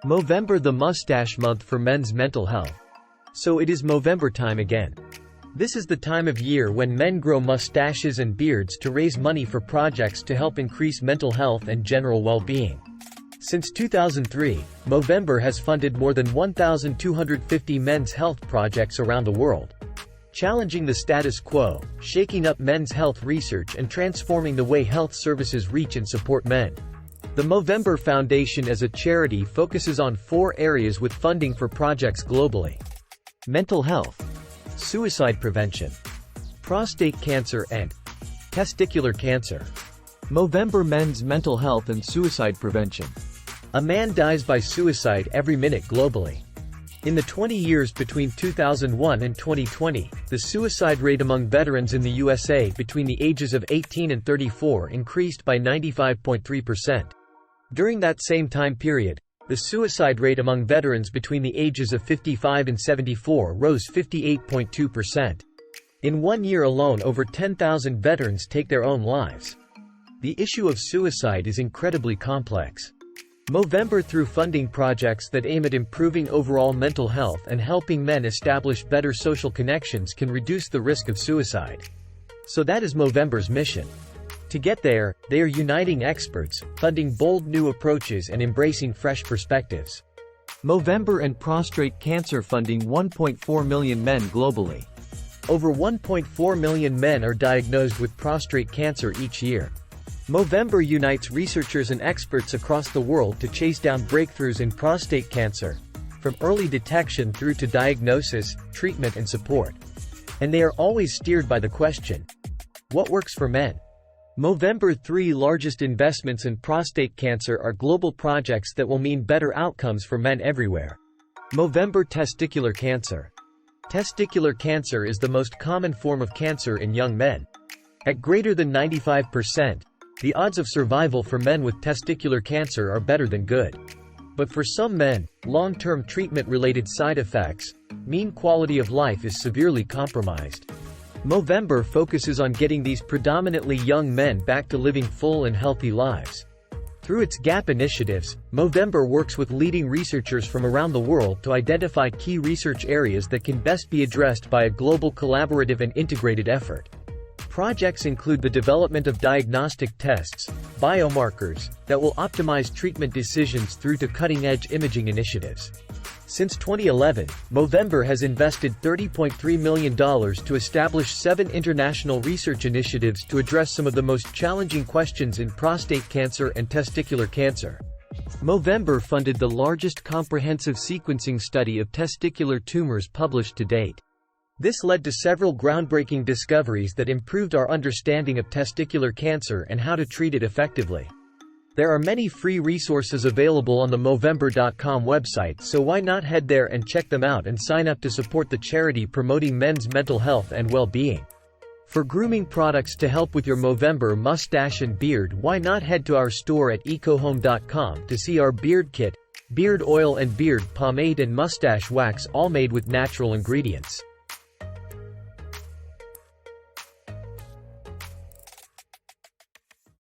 Movember the Moustache month for men's mental health. So it is Movember time again. This is the time of year when men grow mustaches and beards to raise money for projects to help increase mental health and general well-being. Since 2003, Movember has funded more than 1,250 men's health projects around the world, challenging the status quo, shaking up men's health research and transforming the way health services reach and support men. The Movember Foundation as a charity focuses on 4 areas with funding for projects globally: mental health, suicide prevention, prostate cancer and testicular cancer. Movember men's mental health and suicide prevention. A man dies by suicide every minute globally. In the 20 years between 2001 and 2020, the suicide rate among veterans in the USA between the ages of 18 and 34 increased by 95.3%. During that same time period, the suicide rate among veterans between the ages of 55 and 74 rose 58.2%. In 1 year alone, over 10,000 veterans take their own lives. The issue of suicide is incredibly complex. Movember, through funding projects that aim at improving overall mental health and helping men establish better social connections, can reduce the risk of suicide. So that is Movember's mission. To get there, they are uniting experts, funding bold new approaches and embracing fresh perspectives. Movember and prostate cancer funding 1.4 million men globally. Over 1.4 million men are diagnosed with prostate cancer each year. Movember unites researchers and experts across the world to chase down breakthroughs in prostate cancer, from early detection through to diagnosis, treatment and support. And they are always steered by the question: what works for men? Movember's 3 largest investments in prostate cancer are global projects that will mean better outcomes for men everywhere. Movember Testicular Cancer. Testicular cancer is the most common form of cancer in young men. At greater than 95%, the odds of survival for men with testicular cancer are better than good. But for some men, long-term treatment-related side effects mean quality of life is severely compromised. Movember focuses on getting these predominantly young men back to living full and healthy lives. Through its GAP initiatives, Movember works with leading researchers from around the world to identify key research areas that can best be addressed by a global collaborative and integrated effort. Projects include the development of diagnostic tests, biomarkers, that will optimize treatment decisions through to cutting-edge imaging initiatives. Since 2011, Movember has invested $30.3 million to establish 7 international research initiatives to address some of the most challenging questions in prostate cancer and testicular cancer. Movember funded the largest comprehensive sequencing study of testicular tumors published to date. This led to several groundbreaking discoveries that improved our understanding of testicular cancer and how to treat it effectively. There are many free resources available on the Movember.com website, so why not head there and check them out and sign up to support the charity promoting men's mental health and well-being. For grooming products to help with your Movember mustache and beard, why not head to our store at ecohome.com to see our beard kit, beard oil and beard pomade and mustache wax, all made with natural ingredients.